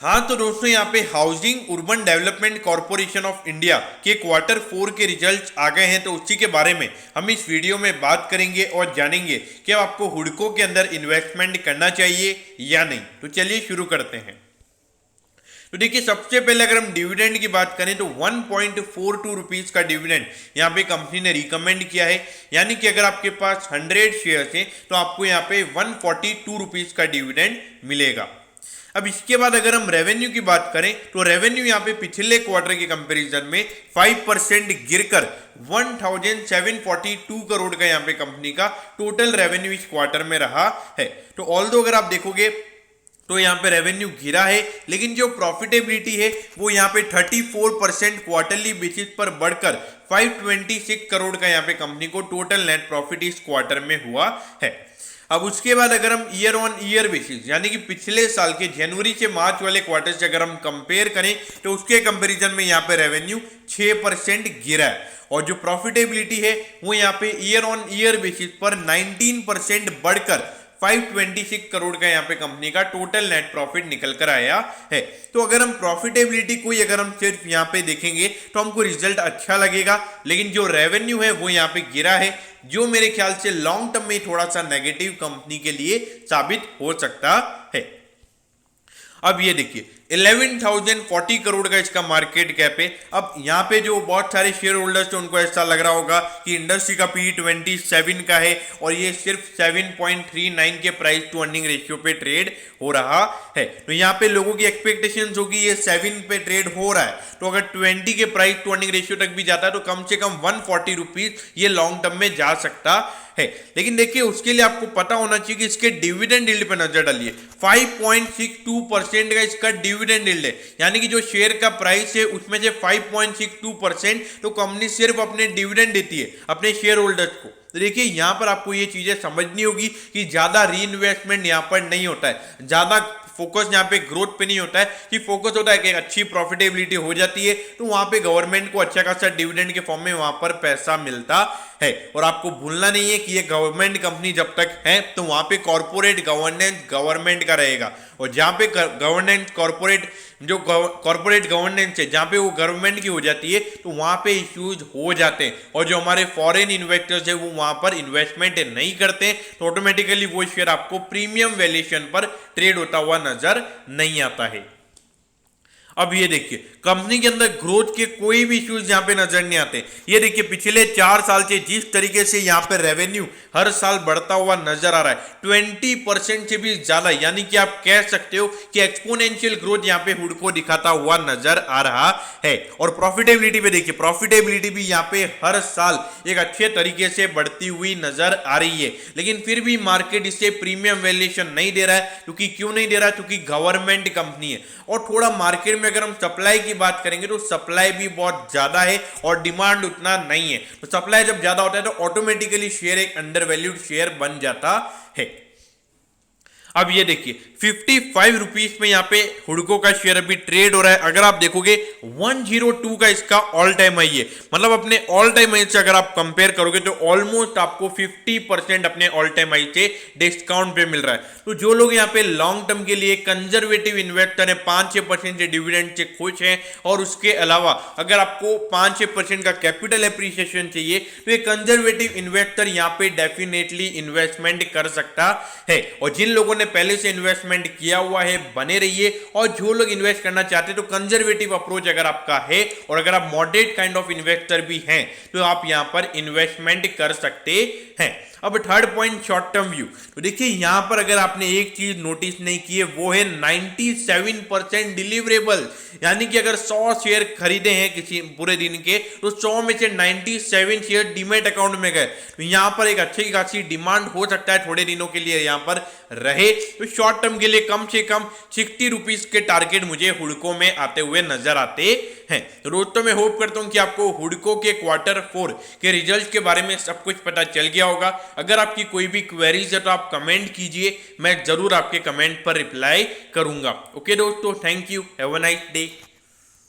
हाँ तो दोस्तों यहाँ पे housing urban development corporation of India के क्वार्टर 4 के रिजल्ट्स आ गए हैं, तो उसी के बारे में हम इस वीडियो में बात करेंगे और जानेंगे कि अब आपको हुडको के अंदर इन्वेस्टमेंट करना चाहिए या नहीं। तो चलिए शुरू करते हैं। तो देखिए सबसे पहले अगर हम डिविडेंड की बात करें तो 1.42 रुपीज का डिविडेंड यहाँ पे कंपनी ने रिकमेंड किया है, यानी कि अगर आपके पास 100 शेयर्स हैं तो आपको यहाँ पे 142 रुपीज का डिविडेंड मिलेगा। अब इसके बाद अगर हम रेवेन्यू की बात करें तो रेवेन्यू यहाँ पे पिछले क्वार्टर के कंपैरिजन में 5% गिरकर 1742 करोड़ का यहाँ पे कंपनी का टोटल रेवेन्यू इस क्वार्टर में रहा है। तो ऑल्दो अगर आप देखोगे तो यहाँ पे रेवेन्यू गिरा है, लेकिन जो प्रॉफिटेबिलिटी है वो यहाँ पे 34% क्वार्टरली बेसिस पर बढ़कर 526 करोड़ का यहाँ पे कंपनी को टोटल नेट प्रॉफिट इस क्वार्टर में हुआ है। अब उसके बाद अगर हम ईयर ऑन ईयर बेसिस यानी कि पिछले साल के जनवरी से मार्च वाले क्वार्टर से अगर हम कंपेयर करें तो उसके कंपैरिजन में यहाँ पे रेवेन्यू 6% गिरा है, और जो प्रॉफिटेबिलिटी है वो यहाँ पे ईयर ऑन ईयर बेसिस पर 19% बढ़कर 526 करोड़ का यहाँ पे कंपनी का टोटल नेट प्रॉफिट निकल कर आया है। तो अगर हम प्रॉफिटेबिलिटी को अगर हम सिर्फ यहाँ पे देखेंगे तो हमको रिजल्ट अच्छा लगेगा, लेकिन जो रेवेन्यू है वो यहाँ पे गिरा है, जो मेरे ख्याल से लॉन्ग टर्म में थोड़ा सा नेगेटिव कंपनी के लिए साबित हो सकता है। अब ये देखिए 11,040 करोड़ का इसका मार्केट कैप है। अब यहाँ पे जो बहुत सारे शेयर होल्डर्स थे उनको ऐसा लग रहा होगा कि इंडस्ट्री का पी 27 का है और ये सिर्फ 7.39 के प्राइस टू अर्निंग रेशियो पे ट्रेड हो रहा है। तो यहाँ पे लोगों की एक्सपेक्टेशंस होगी ये 7 पे ट्रेड हो रहा है, तो अगर 20 के प्राइस टू अर्निंग रेशियो तक भी जाता है तो कम से कम 140 रुपीज ये लॉन्ग टर्म में जा सकता है। लेकिन देखिए उसके लिए आपको पता होना चाहिए कि इसके डिविडेंड यील्ड पे नजर डालिए। 5.62% का इसका डिविडेंड यील्ड है, यानी कि जो शेयर का प्राइस है उसमें से 5.62% तो कंपनी सिर्फ अपने डिविडेंड देती है अपने शेयर होल्डर्स को। तो देखिए यहाँ पर आपको ये चीजें समझनी होगी कि ज्यादा री इन्वेस्टमेंट यहाँ पर नहीं होता है, ज्यादा फोकस यहाँ पे ग्रोथ पे नहीं होता है, कि फोकस होता है कि अच्छी प्रॉफिटेबिलिटी हो जाती है तो वहां पे गवर्नमेंट को अच्छा खासा डिविडेंड के फॉर्म में वहां पर पैसा मिलता है। और आपको भूलना नहीं है कि ये गवर्नमेंट कंपनी जब तक है तो वहां पे कॉर्पोरेट गवर्नेंस गवर्नमेंट का रहेगा, और जहां पे गवर्नेंस कॉर्पोरेट गवर्नेंस है जहां पे वो गवर्नमेंट की हो जाती है तो वहां पे इश्यूज हो जाते हैं, और जो हमारे फॉरेन इन्वेस्टर्स है वो वहां पर इन्वेस्टमेंट नहीं करते तो ऑटोमेटिकली वो शेयर आपको प्रीमियम वैल्यूएशन पर ट्रेड होता हुआ नजर नहीं आता है। अब ये देखिए कंपनी के अंदर ग्रोथ के कोई भी इश्यूज यहाँ पे नजर नहीं आते। ये देखिए पिछले 4 साल से जिस तरीके से यहाँ पे रेवेन्यू हर साल बढ़ता हुआ नजर आ रहा है 20% से भी ज्यादा, यानी कि आप कह सकते हो कि एक्सपोनेंशियल ग्रोथ यहाँ पे हुडको दिखाता हुआ नजर आ रहा है। और प्रॉफिटेबिलिटी पे देखिए, प्रॉफिटेबिलिटी भी यहाँ पे हर साल एक अच्छे तरीके से बढ़ती हुई नजर आ रही है, लेकिन फिर भी मार्केट इसे प्रीमियम वैल्यूएशन नहीं दे रहा है। क्योंकि क्यों नहीं दे रहा है? क्योंकि गवर्नमेंट कंपनी है, और थोड़ा मार्केट में अगर हम सप्लाई की बात करेंगे तो सप्लाई भी बहुत ज्यादा है और डिमांड उतना नहीं है। तो सप्लाई जब ज्यादा होता है तो ऑटोमेटिकली शेयर एक अंडर वैल्यूड शेयर बन जाता है। अब ये देखिए 55 रुपीज में यहाँ पे हुडको का शेयर अभी ट्रेड हो रहा है। अगर आप देखोगे 102 का इसका ऑल टाइम हाई है, मतलब अपने ऑल टाइम हाई से अगर आप कंपेयर करोगे तो ऑलमोस्ट आपको 50% अपने ऑल टाइम हाई से डिस्काउंट पे मिल रहा है। तो जो लोग यहाँ पे लॉन्ग टर्म के लिए कंजर्वेटिव इन्वेस्टर है, 5-6% से डिविडेंड से खुश हैं, और उसके अलावा अगर आपको 5-6% का कैपिटल एप्रिसिएशन चाहिए तो ये कंजर्वेटिव इन्वेस्टर यहाँ पे डेफिनेटली इन्वेस्टमेंट कर सकता है। और जिन लोगों ने पहले से इन्वेस्टमेंट किया हुआ है बने रहिए, और जो लोग इन्वेस्ट करना चाहते हैं तो कंजर्वेटिव अप्रोच अगर आपका है और अगर आप मॉडरेट काइंड ऑफ इन्वेस्टर भी हैं तो आप यहां पर इन्वेस्टमेंट कर सकते हैं। अब third point short term view, तो देखिए यहां पर अगर आपने एक चीज नोटिस नहीं की है वो है 97% डिलीवरेबल, यानी कि अगर 100 शेयर खरीदे हैं किसी पूरे दिन के तो 100 में से 97 शेयर डीमैट अकाउंट में गए, तो यहां पर एक अच्छी खासी डिमांड हो सकता है थोड़े दिनों के लिए यहां पर रहे। तो शॉर्ट टर्म के लिए कम से कम 60 रुपीज के टारगेट मुझे हुडको में आते हुए नजर आते हैं। तो दोस्तों मैं होप करता हूं कि आपको हुडको के क्वार्टर 4 के रिजल्ट के बारे में सब कुछ पता चल गया होगा। अगर आपकी कोई भी क्वेरीज है तो आप कमेंट कीजिए, मैं जरूर आपके कमेंट पर रिप्लाई करूंगा। ओके दोस्तों, thank you, have a nice day.